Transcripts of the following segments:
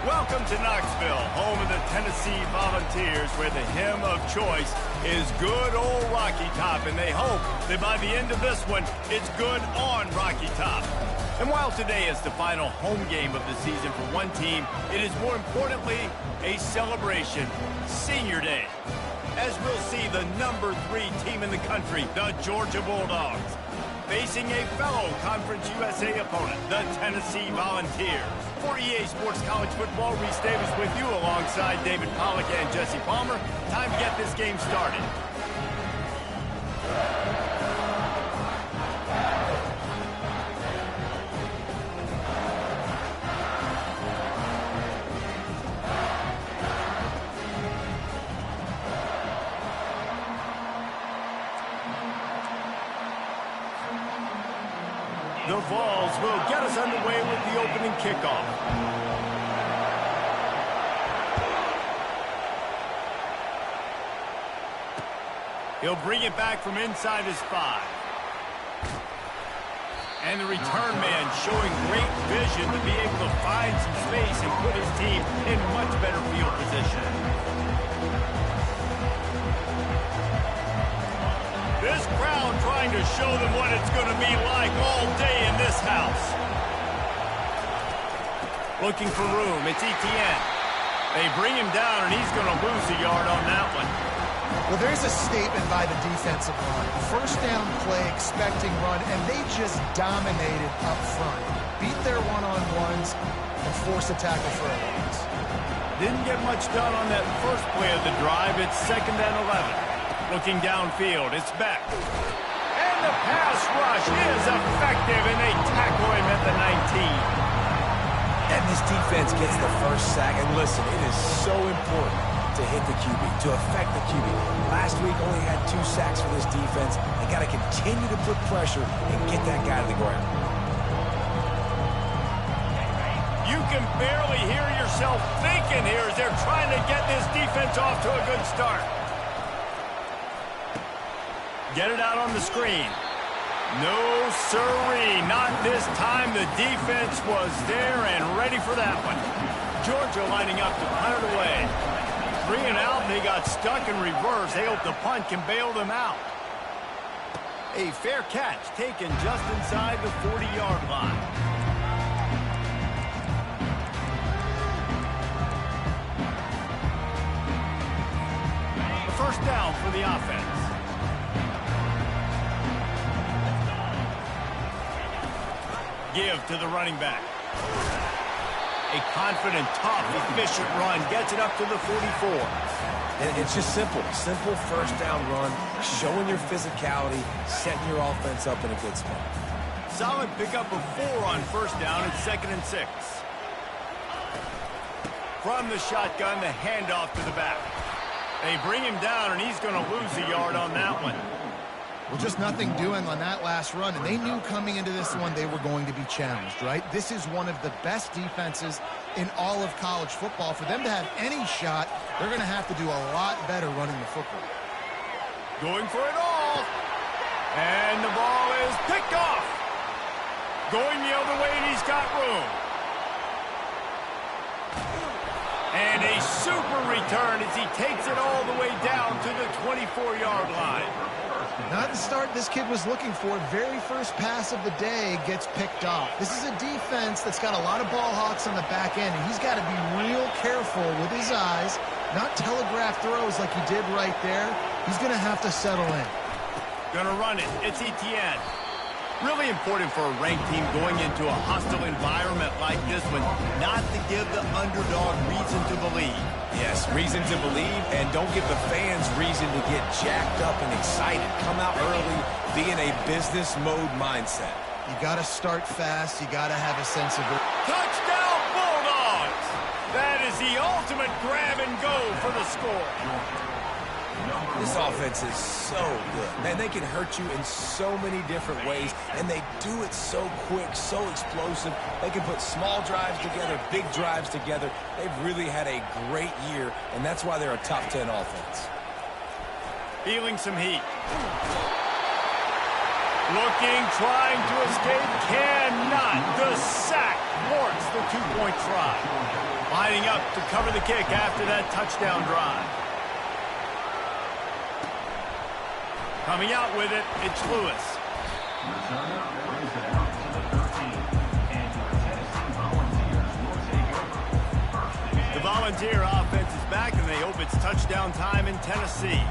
Welcome to Knoxville, home of the Tennessee Volunteers, where the hymn of choice is good old Rocky Top, and they hope that by the end of this one, it's good on Rocky Top. And while today is the final home game of the season for one team, it is more importantly a celebration, Senior Day, as we'll see the number 3 team in the country, the Georgia Bulldogs, facing a fellow Conference USA opponent, the Tennessee Volunteers. For EA Sports College Football, Reese Davis with you alongside David Pollack and Jesse Palmer. Time to get this game started. The Vols will get us underway with the opening kickoff. He'll bring it back from inside his 5. And the return man showing great vision to be able to find some space and put his team in much better field position. This crowd trying to show them what it's going to be like all day in this house. Looking for room. It's Etienne. They bring him down, and he's going to lose a yard on that one. Well, there's a statement by the defensive line. First down play, expecting run, and they just dominated up front. Beat their one-on-ones and force a tackle for a loss. Didn't get much done on that first play of the drive. It's 2nd and 11. Looking downfield, it's Beck. And the pass rush is effective, and they tackle him at the 19. And this defense gets the first sack. And listen, it is so important to hit the QB, to affect the QB. Last week only had 2 sacks for this defense. They got to continue to put pressure and get that guy to the ground. You can barely hear yourself thinking here as they're trying to get this defense off to a good start. Get it out on the screen. No sirree, not this time. The defense was there and ready for that one. Georgia lining up to punt it away. 3 and out, and they got stuck in reverse. They hope the punt can bail them out. A fair catch taken just inside the 40-yard line. A first down for the offense. Give to the running back. A confident, tough, efficient run. Gets it up to the 44. And it's just simple. Simple first down run, showing your physicality, setting your offense up in a good spot. Solid pickup of 4 on first down. It's 2nd and 6. From the shotgun, the handoff to the back. They bring him down, and he's going to lose a yard on that one. Well, just nothing doing on that last run, and they knew coming into this one they were going to be challenged, right? This is one of the best defenses in all of college football. For them to have any shot, they're going to have to do a lot better running the football. Going for it all. And the ball is picked off. Going the other way, and he's got room. And a super return as he takes it all the way down to the 24-yard line. Not the start this kid was looking for. Very first pass of the day gets picked off. This is a defense that's got a lot of ball hawks on the back end, and he's got to be real careful with his eyes, not telegraph throws like he did right there. He's going to have to settle in. Gonna run it. It's Etienne. Really important for a ranked team going into a hostile environment like this one, not to give the underdog reason to believe. Yes, reason to believe, and don't give the fans reason to get jacked up and excited. Come out early, be in a business mode mindset. You got to start fast. You got to have a sense of it. Touchdown Bulldogs! That is the ultimate grab and go for the score. This offense is so good. Man, they can hurt you in so many different ways, and they do it so quick, so explosive. They can put small drives together, big drives together. They've really had a great year, and that's why they're a top 10 offense. Feeling some heat. Looking, trying to escape, cannot. The sack thwarts the two-point try. Lining up to cover the kick after that touchdown drive. Coming out with it, it's Lewis. The Volunteer offense is back, and they hope it's touchdown time in Tennessee.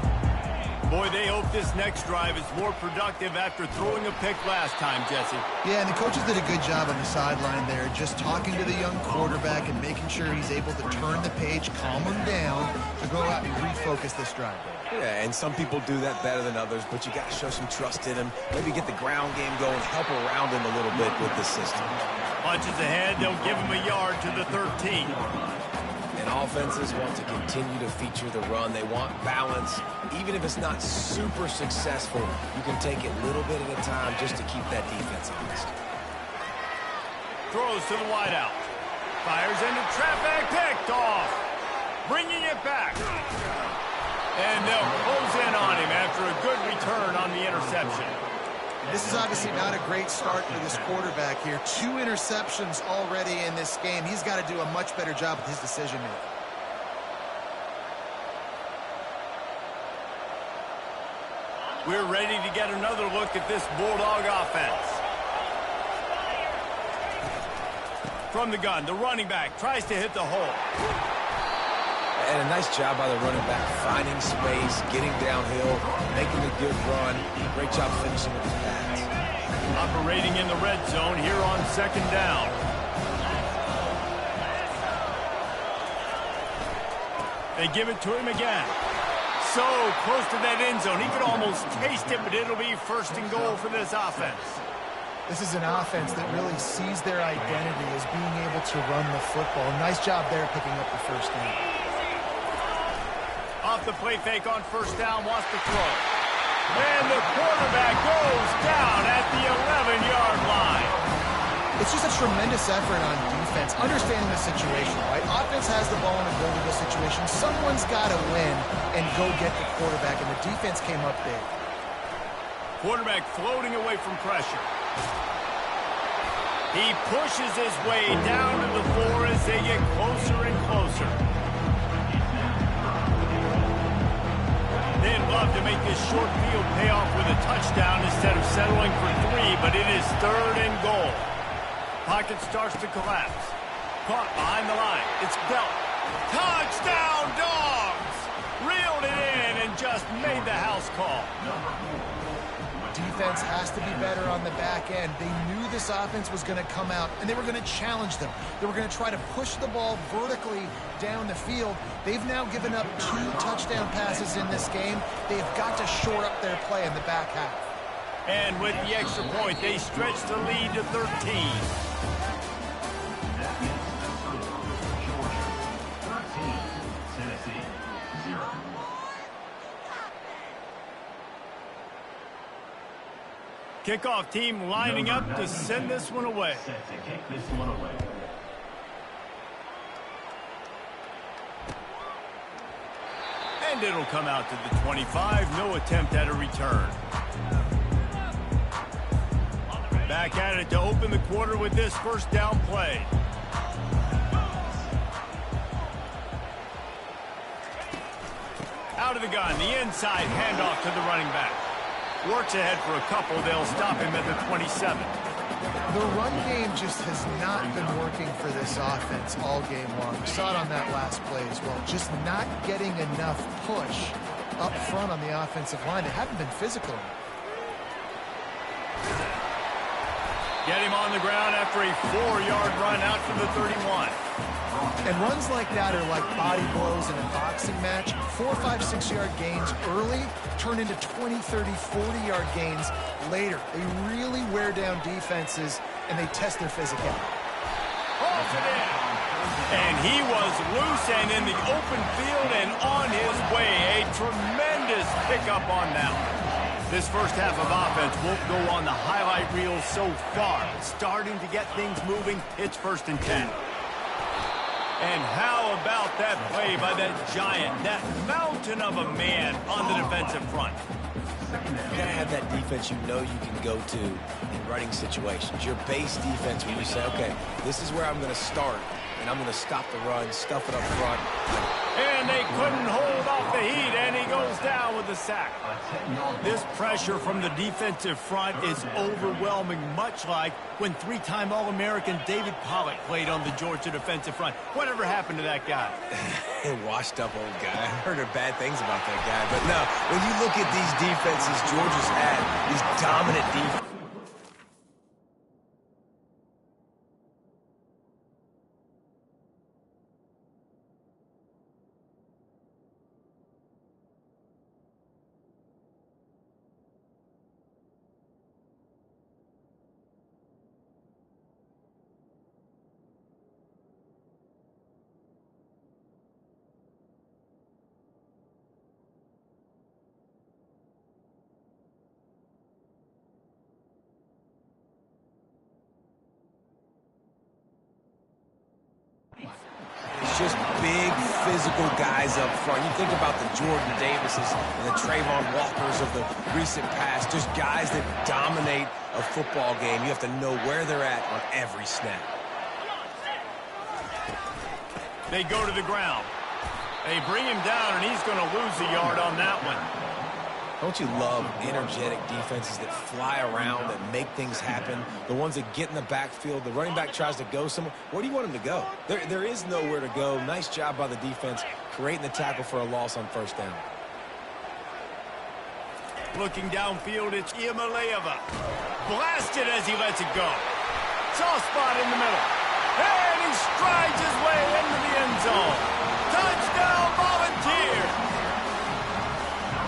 Boy, they hope this next drive is more productive after throwing a pick last time, Jesse. Yeah, and the coaches did a good job on the sideline there, just talking to the young quarterback and making sure he's able to turn the page, calm him down, to go out and refocus this drive. Yeah, and some people do that better than others, but you got to show some trust in him. Maybe get the ground game going, help around him a little bit with the system. Punches ahead, they'll give him a yard to the 13. And offenses want to continue to feature the run. They want balance. Even if it's not super successful, you can take it little bit at a time just to keep that defense honest. Throws to the wideout. Fires into traffic, picked off. Bringing it back. And they'll close in on him after a good return on the interception. This is obviously not a great start for this quarterback here. 2 interceptions already in this game. He's got to do a much better job with his decision-making. We're ready to get another look at this Bulldog offense. From the gun, the running back tries to hit the hole. And a nice job by the running back, finding space, getting downhill, making a good run. Great job finishing with his pass. Operating in the red zone here on second down. They give it to him again. So close to that end zone. He could almost taste it, but it'll be first and goal for this offense. This is an offense that really sees their identity as being able to run the football. Nice job there picking up the first down. Off the play fake on first down, wants to throw. And the quarterback goes down at the 11-yard line. It's just a tremendous effort on defense, understanding the situation, right? Offense has the ball in a buildable situation. Someone's got to win and go get the quarterback, and the defense came up big. Quarterback floating away from pressure. He pushes his way down to the floor as they get closer and closer. They'd love to make this short field pay off with a touchdown instead of settling for 3, but it is third and goal. Pocket starts to collapse. Caught behind the line. It's Belt. Touchdown, Dogs! Reeled it in and just made the house call. Defense has to be better on the back end. They knew this offense was going to come out, and they were going to challenge them. They were going to try to push the ball vertically down the field. They've now given up 2 touchdown passes in this game. They've got to shore up their play in the back half. And with the extra point, they stretch the lead to 13. Kickoff team lining up to send this one away. And it'll come out to the 25. No attempt at a return. Back at it to open the quarter with this first down play. Out of the gun, the inside handoff to the running back. Works ahead for a couple. They'll stop him at the 27. The run game just has not been working for this offense all game long. We saw it on that last play as well. Just not getting enough push up front on the offensive line. They haven't been physical. Get him on the ground after a 4-yard run out to the 31. And runs like that are like body blows in a boxing match. 4, 5, 6-yard gains early turn into 20, 30, 40-yard gains later. They really wear down defenses, and they test their physicality. Holds it in. And he was loose and in the open field and on his way. A tremendous pickup on that one. This first half of offense won't go on the highlight reel so far. Starting to get things moving. It's 1st and 10. And how about that play by that giant, that mountain of a man on the defensive front? You gotta have that defense you know you can go to in running situations. Your base defense when you say, okay, this is where I'm gonna start, and I'm gonna stop the run, stuff it up front. And they couldn't hold off the heat, and he goes down with the sack. This pressure from the defensive front is overwhelming, much like when three-time All-American David Pollack played on the Georgia defensive front. Whatever happened to that guy? Washed-up old guy. I heard bad things about that guy. But no, when you look at these defenses Georgia's had, these dominant defenses, it's just big, physical guys up front. You think about the Jordan Davises and the Trayvon Walkers of the recent past, just guys that dominate a football game. You have to know where they're at on every snap. They go to the ground. They bring him down, and he's going to lose a yard on that one. Don't you love energetic defenses that fly around, that make things happen? The ones that get in the backfield, the running back tries to go somewhere. Where do you want him to go? There is nowhere to go. Nice job by the defense, creating the tackle for a loss on first down. Looking downfield, it's Iamaleava. Blasted as he lets it go. Soft spot in the middle. And he strides his way into the end zone. Touchdown, Volunteers!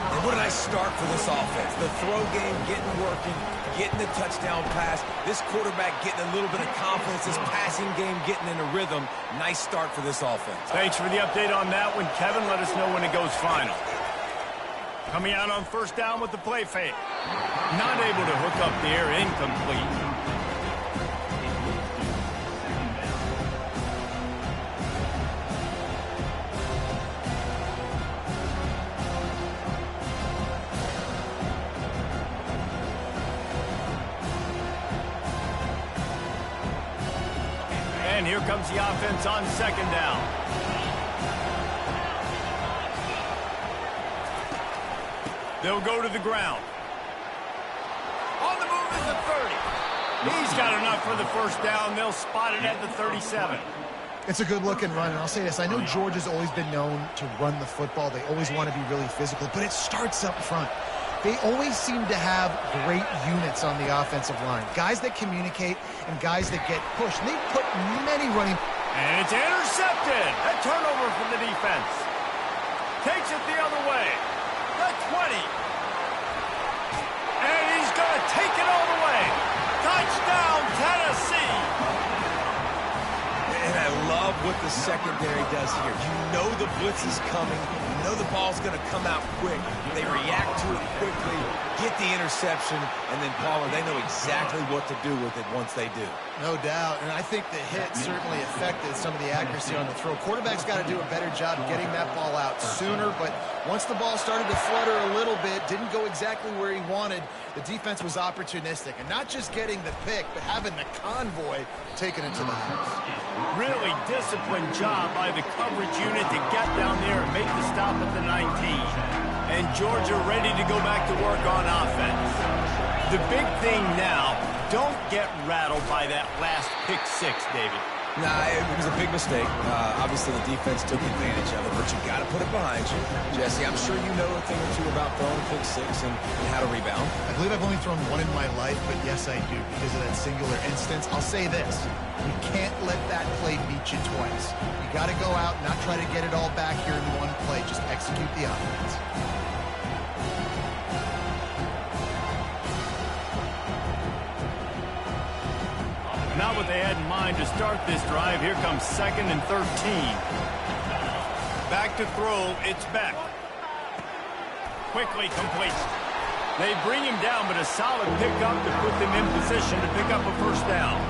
And what a nice start for this offense. The throw game getting working, getting the touchdown pass. This quarterback getting a little bit of confidence. This passing game getting in a rhythm. Nice start for this offense. Thanks for the update on that one, Kevin. Let us know when it goes final. Coming out on first down with the play fake. Not able to hook up there, incomplete. And here comes the offense on second down. They'll go to the ground. On the move is the 30. He's got enough for the first down. They'll spot it at the 37. It's a good-looking run, and I'll say this. I know Georgia's always been known to run the football. They always want to be really physical, but it starts up front. They always seem to have great units on the offensive line. Guys that communicate and guys that get pushed. And they put many running... And it's intercepted. A turnover for the defense. Takes it the other way. The 20. And he's going to take it all the way. Touchdown, Tennessee. And I love what the secondary does here. You know the blitz is coming. You know the ball's going to come out quick. They react to it quickly, get the interception, and then Pollard, they know exactly what to do with it once they do. No doubt, and I think the hit certainly affected some of the accuracy on the throw. Quarterback's got to do a better job getting that ball out sooner, but once the ball started to flutter a little bit, didn't go exactly where he wanted, the defense was opportunistic. And not just getting the pick, but having the convoy taking it to the house. Really disciplined job by the coverage unit to get down there and make the stop at the 19. And Georgia ready to go back to work on offense. The big thing now, don't get rattled by that last pick six, David. Nah, it was a big mistake. Obviously, the defense took advantage of it, but you got to put it behind you. Jesse, I'm sure you know a thing or two about throwing pick six and how to rebound. I believe I've only thrown one in my life, but yes, I do, because of that singular instance. I'll say this. You can't let that play beat you twice. You got to go out, not try to get it all back here in one play. Just execute the offense. Not what they had in mind to start this drive. Here comes 2nd and 13. Back to throw. It's Beck. Quickly completes. They bring him down, but a solid pickup to put them in position to pick up a first down.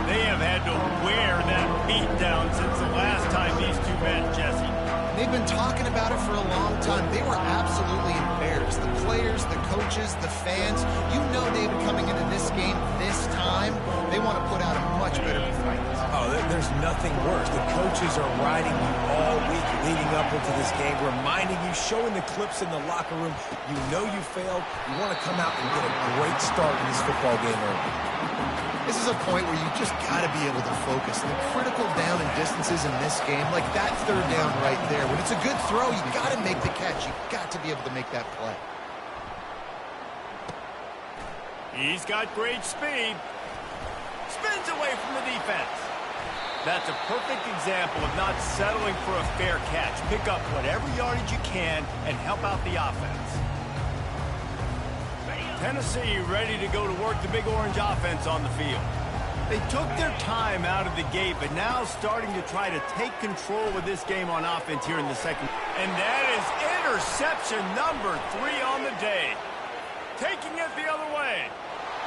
They have had to wear that beat down since the last time these two met, Jesse. They've been talking about it for a long time. They were absolutely embarrassed. players. The players, the coaches, the fans, you know they've been coming into this game this time. They want to put out a much better performance. Oh, there's nothing worse. The coaches are riding you all week leading up into this game, reminding you, showing the clips in the locker room. You know you failed. You want to come out and get a great start in this football game early. This is a point where you just got to be able to focus. The critical down and distances in this game, like that third down right there. When it's a good throw, you got to make the catch. You got to be able to make that play. He's got great speed. Spins away from the defense. That's a perfect example of not settling for a fair catch. Pick up whatever yardage you can and help out the offense. Tennessee ready to go to work the Big Orange offense on the field. They took their time out of the gate, but now starting to try to take control of this game on offense here in the second. And that is interception number 3 on the day. Taking it the other way.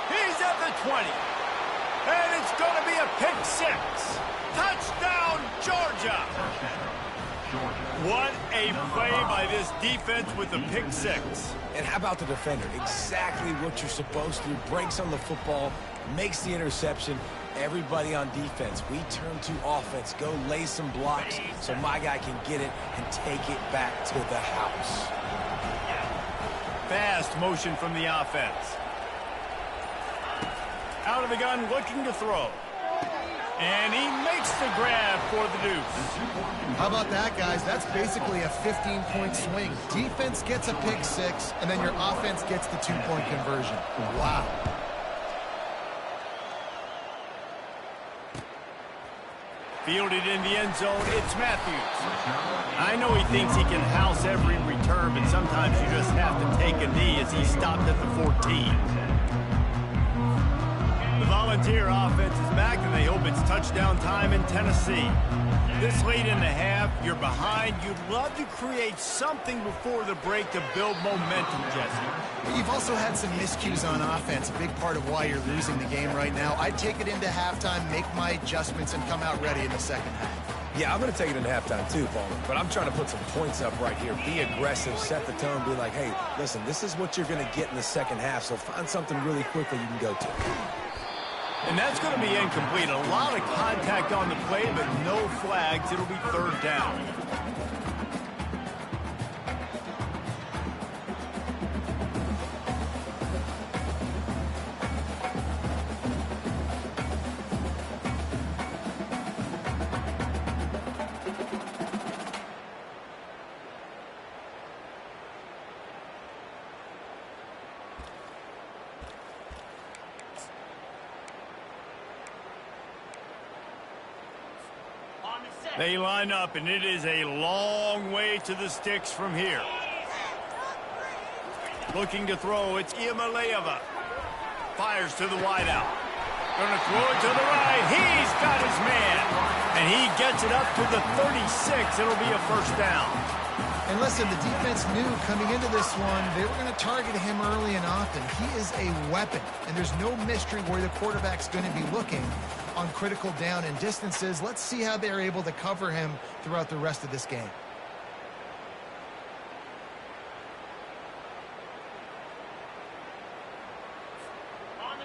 He's at the 20. And it's going to be a pick 6. Touchdown, Georgia. What a play by this defense with the pick 6. And how about the defender? Exactly what you're supposed to do. Breaks on the football, makes the interception. Everybody on defense, we turn to offense. Go lay some blocks so my guy can get it and take it back to the house. Fast motion from the offense. Out of the gun, looking to throw. And he makes the grab for the deuce. How about that, guys? That's basically a 15-point swing. Defense gets a pick 6, and then your offense gets the 2-point conversion. Wow. Fielded in the end zone, it's Matthews. I know he thinks he can house every return, but sometimes you just have to take a knee as he stopped at the 14. The Volunteer offense is back, and they hope it's touchdown time in Tennessee. This late in the half, you're behind. You'd love to create something before the break to build momentum, Jesse. You've also had some miscues on offense, a big part of why you're losing the game right now. I'd take it into halftime, make my adjustments, and come out ready in the second half. Yeah, I'm going to take it into halftime too, Palmer. But I'm trying to put some points up right here. Be aggressive, set the tone, be like, hey, listen, this is what you're going to get in the second half, so find something really quickly you can go to. And that's going to be incomplete. A lot of contact on the play, but no flags. It'll be third down. They line up, and it is a long way to the sticks from here. Looking to throw, it's Iamaleava. Fires to the wideout. Going to throw it to the right. He's got his man. And he gets it up to the 36. It'll be a first down. And listen, the defense knew coming into this one, they were going to target him early and often. He is a weapon, and there's no mystery where the quarterback's going to be looking on critical down and distances. Let's see how they're able to cover him throughout the rest of this game.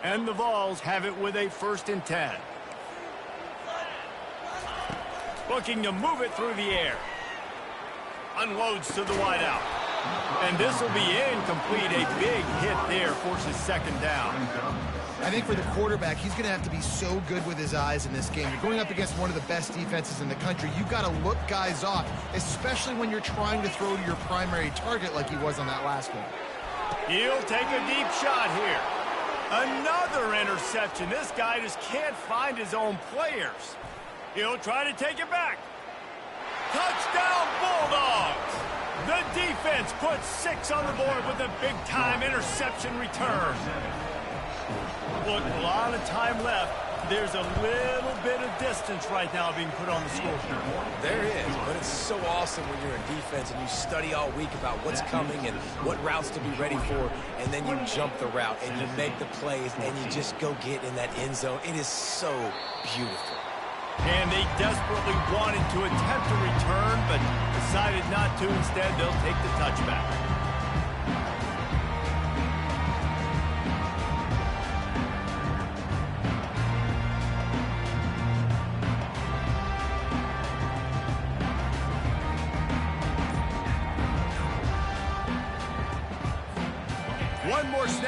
And the Vols have it with a 1st and 10. Looking to move it through the air. Unloads to the wideout. And this will be incomplete. A big hit there forces second down. I think for the quarterback, he's going to have to be so good with his eyes in this game. You're going up against one of the best defenses in the country. You've got to look guys off, especially when you're trying to throw to your primary target like he was on that last one. He'll take a deep shot here. Another interception. This guy just can't find his own players. He'll try to take it back. Touchdown, Bulldogs! The defense puts 6 on the board with a big-time interception return. Look, a lot of time left. There's a little bit of distance right now being put on the scoreboard. There is, but it's so awesome when you're in defense and you study all week about what's coming and what routes to be ready for, and then you jump the route and you make the plays and you just go get in that end zone. It is so beautiful. And they desperately wanted to attempt a return, but decided not to. Instead, they'll take the touchback.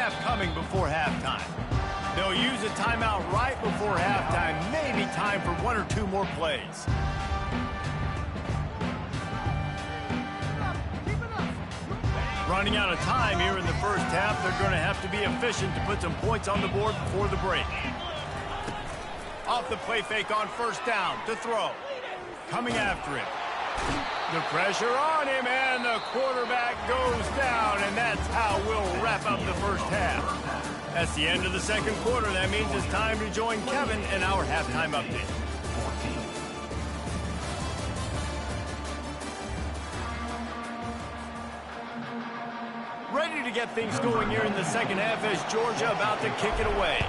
have coming before halftime. They'll use a timeout right before halftime, maybe time for 1 or 2 more plays. Running out of time here in the first half, they're going to have to be efficient to put some points on the board before the break. Off the play fake on first down to throw. Coming after him. The pressure on him, and the quarterback goes down, and that's how we'll wrap up the first half. That's the end of the second quarter. That means it's time to join Kevin in our halftime update. Ready to get things going here in the second half as Georgia about to kick it away.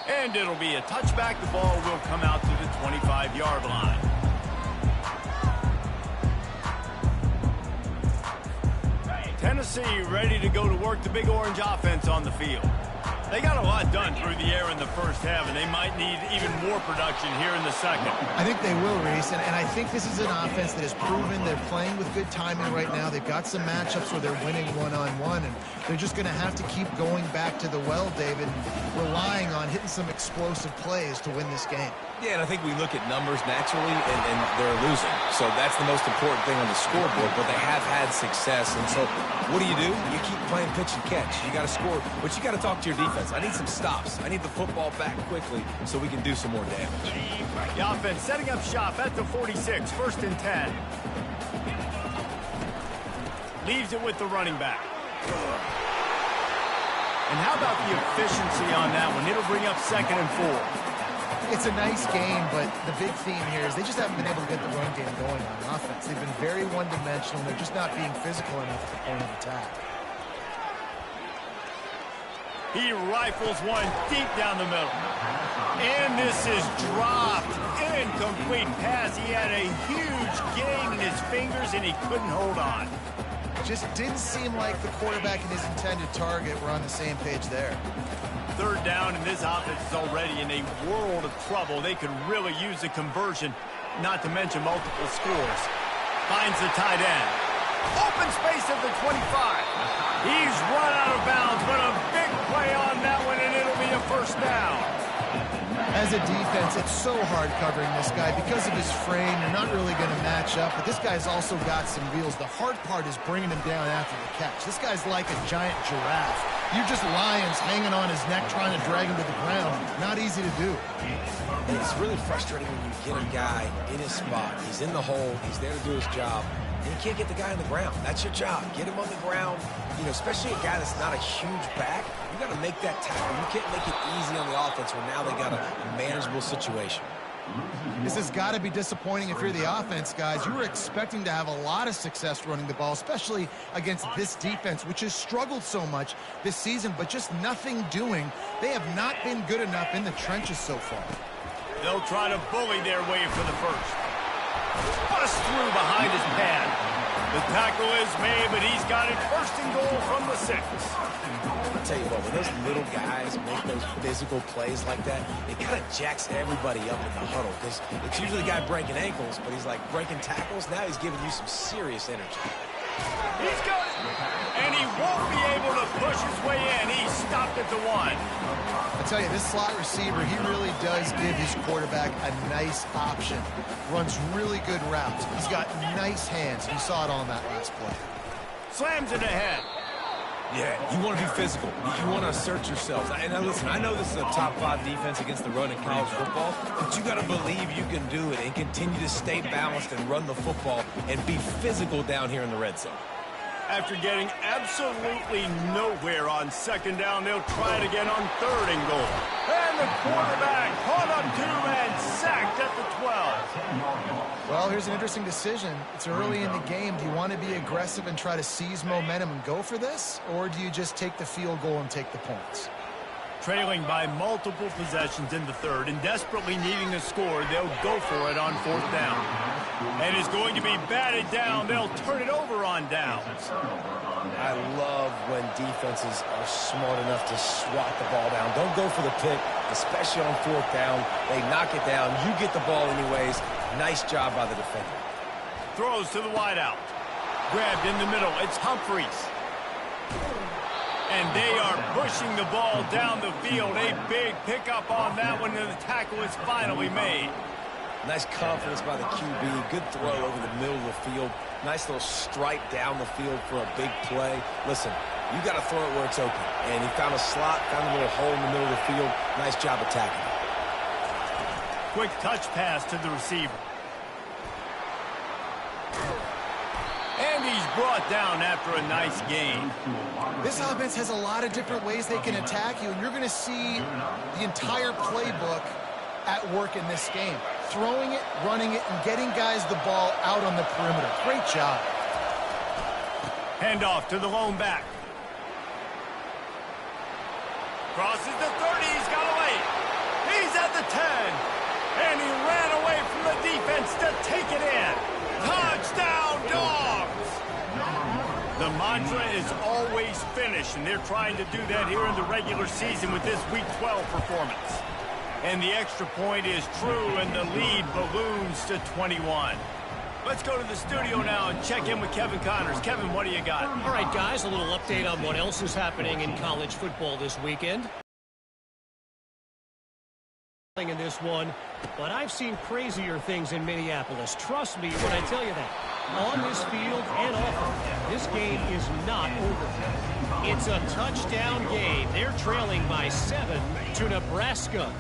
And it'll be a touchback. The ball will come out to the 25-yard line. Tennessee ready to go to work the Big Orange offense on the field. They got a lot done through the air in the first half, and they might need even more production here in the second. I think they will, Reese, and I think this is an offense that has proven they're playing with good timing right now. They've got some matchups where they're winning one-on-one, and they're just going to have to keep going back to the well, David, relying on hitting some explosive plays to win this game. Yeah, and I think we look at numbers naturally, and they're losing. So that's the most important thing on the scoreboard, but they have had success. And so what do? You keep playing pitch and catch. You got to score, but you got to talk to your defense. I need some stops. I need the football back quickly so we can do some more damage. The offense setting up shop at the 46, 1st and 10. Leaves it with the running back. And how about the efficiency on that one? It'll bring up 2nd and 4. It's a nice game, but the big theme here is they just haven't been able to get the run game going on offense. They've been very one-dimensional. They're just not being physical enough at the point of attack. He rifles one deep down the middle. And this is dropped. Incomplete pass. He had a huge gain in his fingers, and he couldn't hold on. Just didn't seem like the quarterback and his intended target were on the same page there. 3rd down, and this offense is already in a world of trouble. They could really use a conversion, not to mention multiple scores. Finds the tight end. Open space at the 25. He's run out of bounds, but a big play on that one, and it'll be a 1st down. As a defense, it's so hard covering this guy. Because of his frame, you're not really going to match up, but this guy's also got some wheels. The hard part is bringing him down after the catch. This guy's like a giant giraffe. You're just lions hanging on his neck trying to drag him to the ground. Not easy to do. And it's really frustrating when you get a guy in his spot. He's in the hole. He's there to do his job. And you can't get the guy on the ground. That's your job. Get him on the ground. You know, especially a guy that's not a huge back. You got to make that tackle. You can't make it easy on the offense when now they got a manageable situation. This has got to be disappointing if you're the offense, guys. You were expecting to have a lot of success running the ball, especially against this defense, which has struggled so much this season, but just nothing doing. They have not been good enough in the trenches so far. They'll try to bully their way for the 1st. Bust through behind his pad. The tackle is made, but he's got it 1st and goal from the 6. I'll tell you what, when those little guys make those physical plays like that, it kind of jacks everybody up in the huddle because it's usually the guy breaking ankles, but he's like breaking tackles. Now he's giving you some serious energy. He's got it, and he won't be able to push his way in. He stopped at the 1. I tell you, this slot receiver, he really does give his quarterback a nice option. Runs really good routes. He's got nice hands. You saw it on that last play. Slams it ahead. Yeah, you want to be physical. You want to assert yourselves. And listen, I know this is a top 5 defense against the run in college football, but you got to believe you can do it and continue to stay balanced and run the football and be physical down here in the red zone. After getting absolutely nowhere on 2nd down, they'll try it again on 3rd and goal. And the quarterback caught up to and sacked at the 12. Well, here's an interesting decision. It's early in the game. Do you want to be aggressive and try to seize momentum and go for this? Or do you just take the field goal and take the points? Trailing by multiple possessions in the 3rd and desperately needing a score, they'll go for it on 4th down. And it's going to be batted down. They'll turn it over on downs. I love when defenses are smart enough to swat the ball down. Don't go for the pick, especially on 4th down. They knock it down. You get the ball anyways. Nice job by the defender. Throws to the wideout. grabbed in the middle. It's Humphries. And they are pushing the ball down the field. A big pickup on that one, and the tackle is finally made. Nice confidence by the QB. Good throw over the middle of the field. Nice little strike down the field for a big play. Listen, you got to throw it where it's open. And he found a slot, found a little hole in the middle of the field. Nice job attacking it. Quick touch pass to the receiver. And he's brought down after a nice gain. This offense has a lot of different ways they can attack you, and you're going to see the entire playbook at work in this game. Throwing it, running it, and getting guys the ball out on the perimeter. Great job. Handoff to the lone back. Crosses the 30. He's got away. He's at the 10. And he ran away from the defense to take it in. Touchdown, Dogs! The mantra is always finish, and they're trying to do that here in the regular season with this Week 12 performance. And the extra point is true, and the lead balloons to 21. Let's go to the studio now and check in with Kevin Connors. Kevin, what do you got? All right, guys, a little update on what else is happening in college football this weekend. In this one, but I've seen crazier things in Minneapolis. Trust me when I tell you that. On this field and off of it, this game is not over. It's a touchdown game. They're trailing by 7 to Nebraska.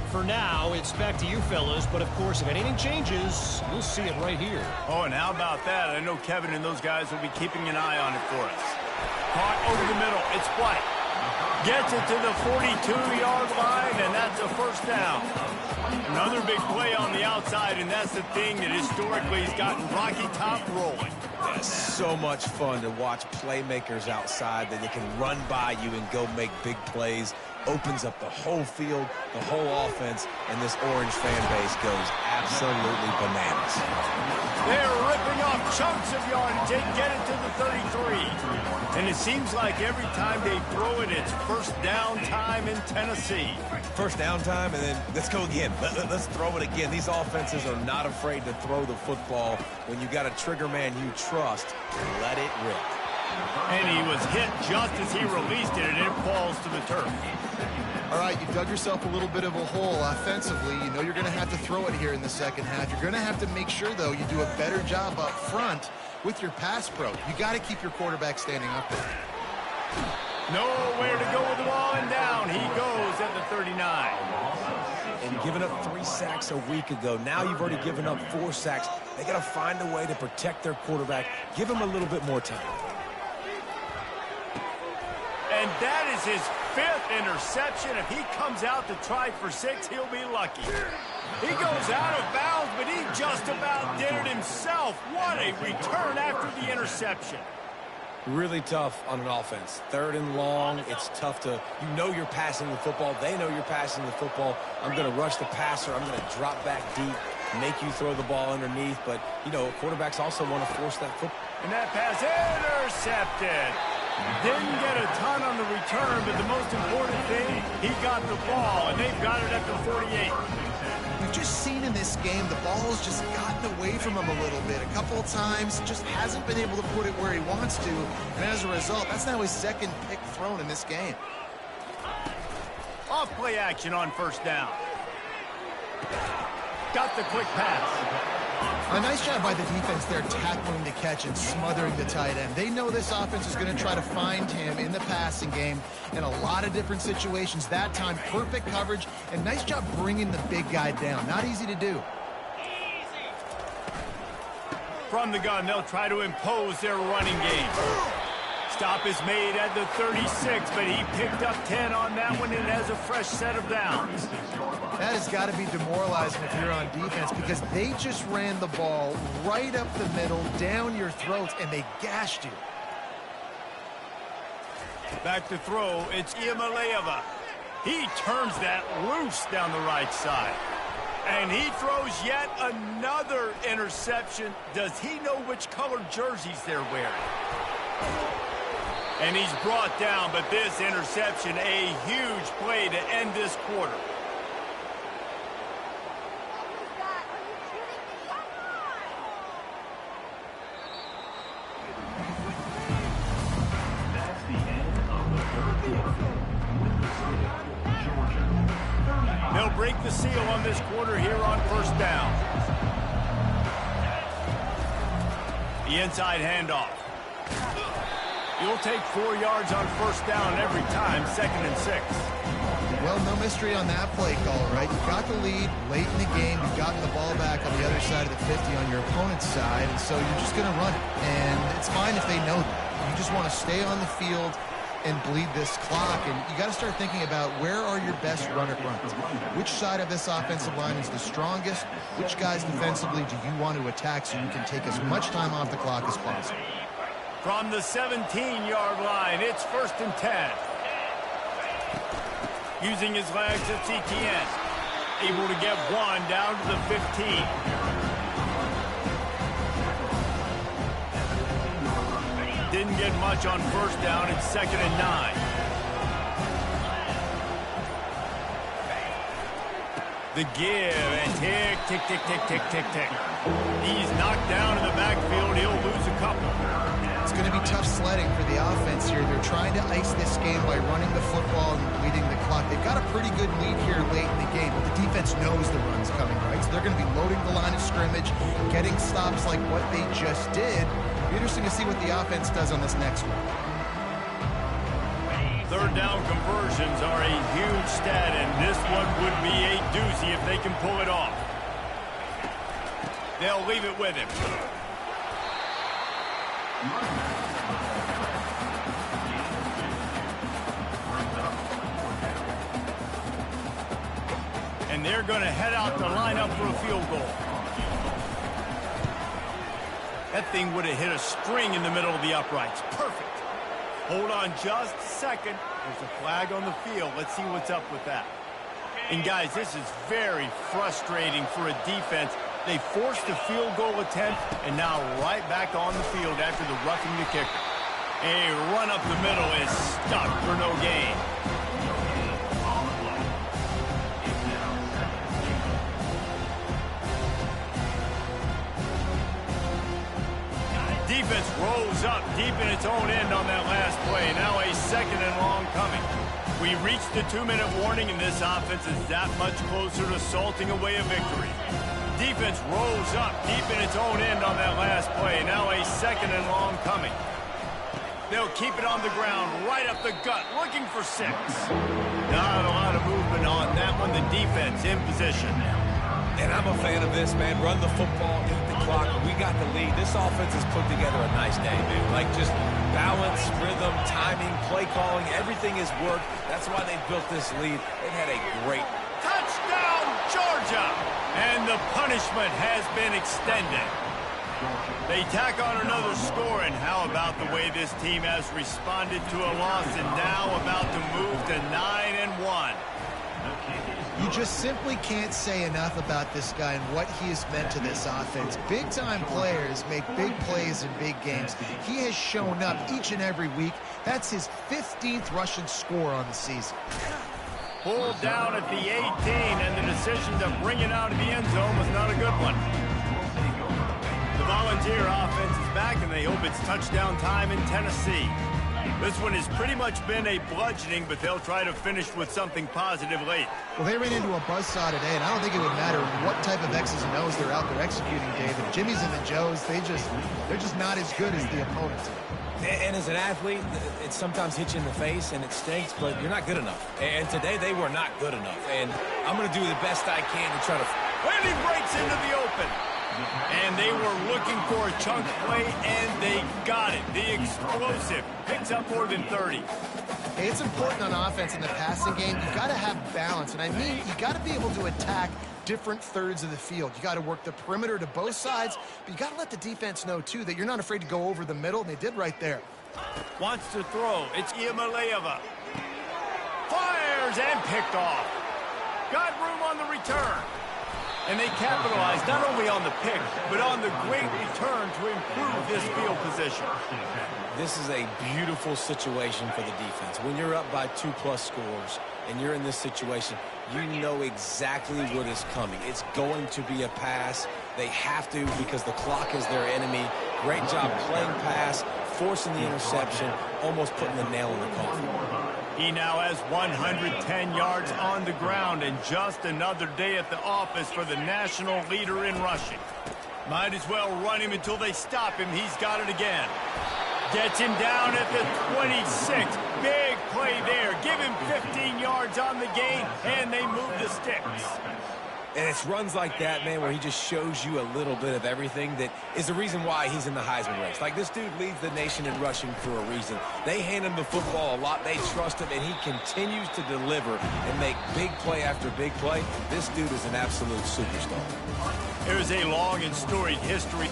For now, it's back to you fellas, but of course, if anything changes, you'll see it right here. Oh, and how about that? I know Kevin and those guys will be keeping an eye on it for us. Caught over the middle. It's White. Gets it to the 42-yard line, and that's a first down. Another big play on the outside, and that's the thing that historically has gotten Rocky Top rolling. It's so much fun to watch playmakers outside that they can run by you and go make big plays. Opens up the whole field, the whole offense, and this Orange fan base goes absolutely bananas. They're ripping off chunks of yardage. They get it to the 33. And it seems like every time they throw it, it's first down time in Tennessee. First down time, and then let's go again. Let's throw it again. These offenses are not afraid to throw the football. When you got a trigger man you trust, let it rip. And he was hit just as he released it, and it falls to the turf. All right, you dug yourself a little bit of a hole offensively. You know you're going to have to throw it here in the second half. You're going to have to make sure, though, you do a better job up front with your pass pro. You got to keep your quarterback standing up there. Nowhere to go with the ball, and down he goes at the 39. And giving up 3 sacks a week ago. Now you've already given up 4 sacks. They got to find a way to protect their quarterback. Give him a little bit more time. And that is his 5th interception. If he comes out to try for 6, he'll be lucky. He goes out of bounds, but he just about did it himself. What a return after the interception. Really tough on an offense. 3rd and long, it's tough to, you know you're passing the football. They know you're passing the football. I'm going to rush the passer. I'm going to drop back deep, make you throw the ball underneath. But, you know, quarterbacks also want to force that football. And that pass intercepted. Didn't get a ton on the return, but the most important thing, he got the ball, and they've got it at the 48. We've just seen in this game the ball's just gotten away from him a little bit. A couple of times, just hasn't been able to put it where he wants to, and as a result, that's now his 2nd pick thrown in this game. Off play action on first down. Got the quick pass. A nice job by the defense there tackling the catch and smothering the tight end. They know this offense is going to try to find him in the passing game in a lot of different situations. That time, perfect coverage, and nice job bringing the big guy down. Not easy to do. From the gun, they'll try to impose their running game. Stop is made at the 36, but he picked up 10 on that one and has a fresh set of downs. That has got to be demoralizing if you're on defense because they just ran the ball right up the middle, down your throats, and they gashed you. Back to throw, it's Iamaleava. He turns that loose down the right side. And he throws yet another interception. Does he know which colored jerseys they're wearing? And he's brought down, but this interception, a huge play to end this quarter. They'll break the seal on this quarter here on first down. The inside handoff. You'll take 4 yards on first down every time, 2nd and 6. Well, no mystery on that play call, right? You got the lead late in the game. You've gotten the ball back on the other side of the 50 on your opponent's side, and so you're just going to run it. And it's fine if they know that. You just want to stay on the field and bleed this clock, and you got to start thinking about where are your best run-it runs. Which side of this offensive line is the strongest? Which guys defensively do you want to attack so you can take as much time off the clock as possible? From the 17-yard line, it's 1st and 10. Using his legs, it's Etienne. Able to get one down to the 15. Didn't get much on first down. It's 2nd and 9. The give, and tick, tick, tick, tick, tick, tick, tick. He's knocked down in the backfield. He'll lose a couple. It's going to be tough sledding for the offense here. They're trying to ice this game by running the football and bleeding the clock. They've got a pretty good lead here late in the game, but the defense knows the run's coming, right? So they're going to be loading the line of scrimmage, getting stops like what they just did. It'll be interesting to see what the offense does on this next one. 3rd down conversions are a huge stat, and this one would be a doozy if they can pull it off. They'll leave it with him. And they're going to head out the lineup for a field goal. That thing would have hit a string in the middle of the uprights. Perfect. Hold on just a second. There's a flag on the field. Let's see what's up with that. And guys, this is very frustrating for a defense. They forced a field goal attempt, and now right back on the field after the roughing the kicker. A run up the middle is stuck for no gain. Defense rolls up deep in its own end on that last play. Now a 2nd and long coming. We reached the 2-minute warning, and this offense is that much closer to salting away a victory. Defense rolls up deep in its own end on that last play. Now a 2nd and long coming. They'll keep it on the ground, right up the gut, looking for 6. Not a lot of movement on that one. The defense in position. And I'm a fan of this, man. Run the football, eat the clock. We got the lead. This offense has put together a nice day, dude. Like just balance, rhythm, timing, play calling, everything has worked. That's why they built this lead. They've had a great touchdown, Georgia! And the punishment has been extended. They tack on another score, and how about the way this team has responded to a loss and now about to move to 9-1. You just simply can't say enough about this guy and what he has meant to this offense. Big-time players make big plays in big games. He has shown up each and every week. That's his 15th rushing score on the season. Pulled down at the 18, and the decision to bring it out of the end zone was not a good one. The Volunteer offense is back, and they hope it's touchdown time in Tennessee. This one has pretty much been a bludgeoning, but they'll try to finish with something positive late. Well, they ran into a buzzsaw today, and I don't think it would matter what type of X's and O's they're out there executing, Dave. The Jimmies and the Joes, they're just not as good as the opponents. And as an athlete, it sometimes hits you in the face, and it stinks, but you're not good enough. And today, they were not good enough. And I'm going to do the best I can to try to... And he breaks into the open. And they were looking for a chunk play, and they got it. The explosive picks up more than 30. Hey, it's important on offense in the passing game. You got to have balance, and I mean you got to be able to attack different thirds of the field. You got to work the perimeter to both sides, but you got to let the defense know too that you're not afraid to go over the middle, and they did right there. Wants to throw. It's Iamaleava. Fires and picked off. Got room on the return. And they capitalized not only on the pick, but on the great return to improve this field position. This is a beautiful situation for the defense. When you're up by 2+ scores and you're in this situation, you know exactly what is coming. It's going to be a pass. They have to because the clock is their enemy. Great job playing pass, forcing the interception, almost putting the nail in the coffin. He now has 110 yards on the ground and just another day at the office for the national leader in rushing. Might as well run him until they stop him. He's got it again. Gets him down at the 26. Big play there. Give him 15 yards on the gain, and they move the sticks. And it's runs like that, man, where he just shows you a little bit of everything that is the reason why he's in the Heisman race. Like, this dude leads the nation in rushing for a reason. They hand him the football a lot. They trust him, and he continues to deliver and make big play after big play. This dude is an absolute superstar. There's a long and storied history